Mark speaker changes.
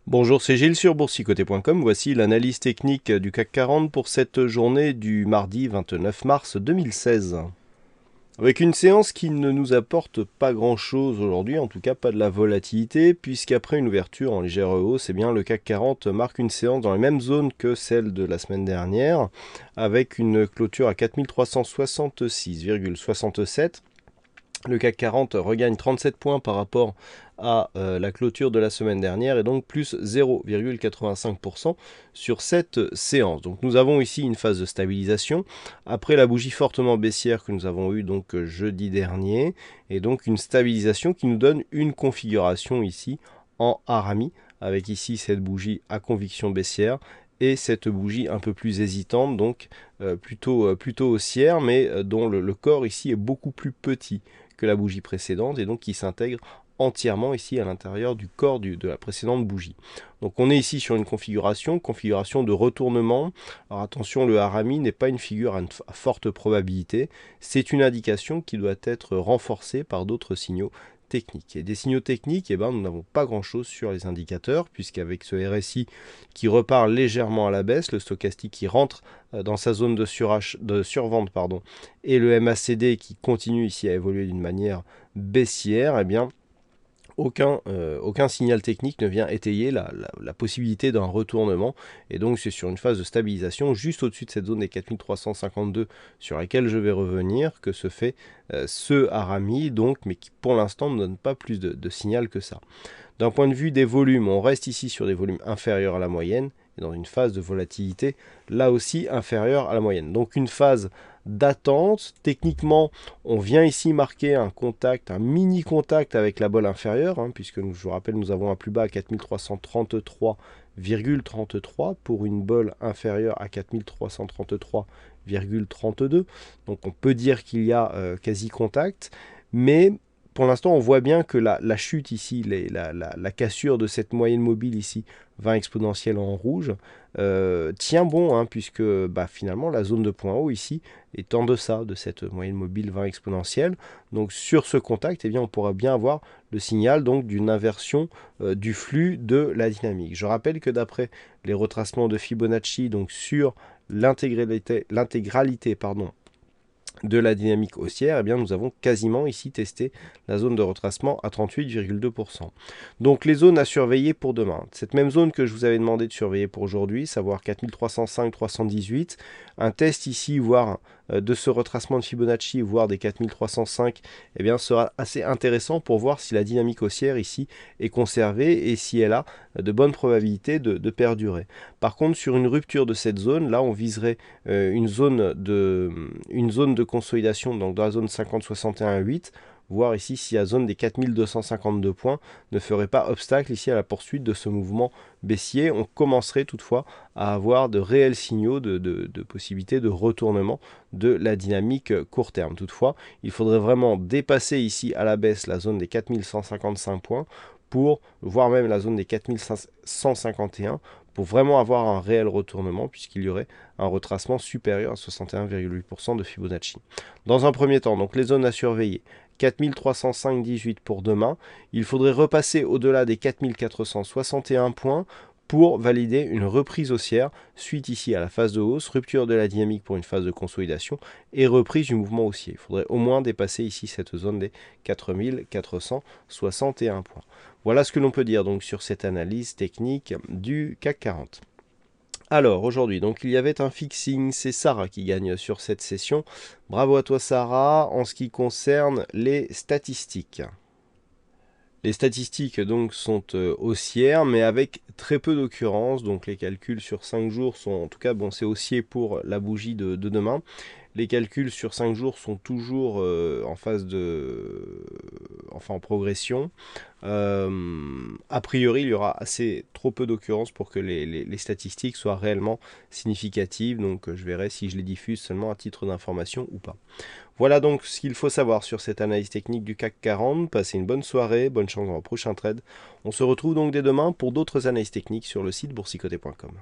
Speaker 1: Bonjour, c'est Gilles sur boursicoté.com. Voici l'analyse technique du CAC 40 pour cette journée du mardi 29 mars 2016. Avec une séance qui ne nous apporte pas grand-chose aujourd'hui, en tout cas pas de la volatilité, puisqu'après une ouverture en légère hausse, eh bien, le CAC 40 marque une séance dans la même zone que celle de la semaine dernière, avec une clôture à 4366,67. Le CAC 40 regagne 37 points par rapport à la clôture de la semaine dernière et donc plus 0,85% sur cette séance. Donc nous avons ici une phase de stabilisation après la bougie fortement baissière que nous avons eue donc jeudi dernier et donc une stabilisation qui nous donne une configuration ici en harami avec ici cette bougie à conviction baissière et cette bougie un peu plus hésitante, donc plutôt haussière, mais dont le corps ici est beaucoup plus petit que la bougie précédente et donc qui s'intègre entièrement ici à l'intérieur du corps de la précédente bougie. Donc on est ici sur une configuration de retournement. Alors attention, le harami n'est pas une figure à forte probabilité, c'est une indication qui doit être renforcée par d'autres signaux techniques. Et des signaux techniques, eh ben, nous n'avons pas grand-chose sur les indicateurs, puisqu'avec ce RSI qui repart légèrement à la baisse, le stochastique qui rentre dans sa zone de survente, et le MACD qui continue ici à évoluer d'une manière baissière, eh bien, aucun signal technique ne vient étayer la possibilité d'un retournement. Et donc c'est sur une phase de stabilisation juste au-dessus de cette zone des 4352 sur laquelle je vais revenir que se fait ce harami, donc, mais qui pour l'instant ne donne pas plus de signal que ça. D'un point de vue des volumes, on reste ici sur des volumes inférieurs à la moyenne et dans une phase de volatilité là aussi inférieure à la moyenne. Donc une phase d'attente. Techniquement, on vient ici marquer un contact, un mini contact avec la bolle inférieure, puisque je vous rappelle, nous avons un plus bas à 4333,33 pour une bolle inférieure à 4333,32. Donc on peut dire qu'il y a quasi contact, mais pour l'instant, on voit bien que la chute ici, la cassure de cette moyenne mobile ici, 20 exponentielle en rouge, tient bon, puisque finalement la zone de point haut ici est en deçà de cette moyenne mobile 20 exponentielle. Donc sur ce contact, eh bien, on pourra bien avoir le signal donc d'une inversion du flux de la dynamique. Je rappelle que d'après les retracements de Fibonacci, donc sur l'intégralité de la dynamique haussière, eh bien, nous avons quasiment ici testé la zone de retracement à 38,2%. Donc les zones à surveiller pour demain. Cette même zone que je vous avais demandé de surveiller pour aujourd'hui, savoir 4305-318, un test ici, voire de ce retracement de Fibonacci, voire des 4305, eh bien, sera assez intéressant pour voir si la dynamique haussière ici est conservée et si elle a de bonnes probabilités de perdurer. Par contre, sur une rupture de cette zone, là, on viserait une zone de consolidation, donc dans la zone 50-61-8, voir ici si la zone des 4252 points ne ferait pas obstacle ici à la poursuite de ce mouvement baissier. On commencerait toutefois à avoir de réels signaux de possibilité de retournement de la dynamique court terme. Toutefois, il faudrait vraiment dépasser ici à la baisse la zone des 4155 points pour voir même la zone des 4151 pour vraiment avoir un réel retournement, puisqu'il y aurait un retracement supérieur à 61,8% de Fibonacci. Dans un premier temps, donc les zones à surveiller, 4305,18 pour demain, il faudrait repasser au-delà des 4461 points pour valider une reprise haussière, suite ici à la phase de hausse, rupture de la dynamique pour une phase de consolidation et reprise du mouvement haussier. Il faudrait au moins dépasser ici cette zone des 4461 points. Voilà ce que l'on peut dire donc sur cette analyse technique du CAC 40. Alors aujourd'hui, donc il y avait un fixing, c'est Sarah qui gagne sur cette session. Bravo à toi Sarah en ce qui concerne les statistiques. Les statistiques donc sont haussières, mais avec très peu d'occurrences. Donc les calculs sur 5 jours sont, en tout cas, bon, c'est haussier pour la bougie de demain. Les calculs sur 5 jours sont toujours en phase en progression. A priori, il y aura trop peu d'occurrences pour que les statistiques soient réellement significatives. Donc je verrai si je les diffuse seulement à titre d'information ou pas. Voilà donc ce qu'il faut savoir sur cette analyse technique du CAC 40. Passez une bonne soirée, bonne chance dans vos prochains trades. On se retrouve donc dès demain pour d'autres analyses techniques sur le site boursicoté.com.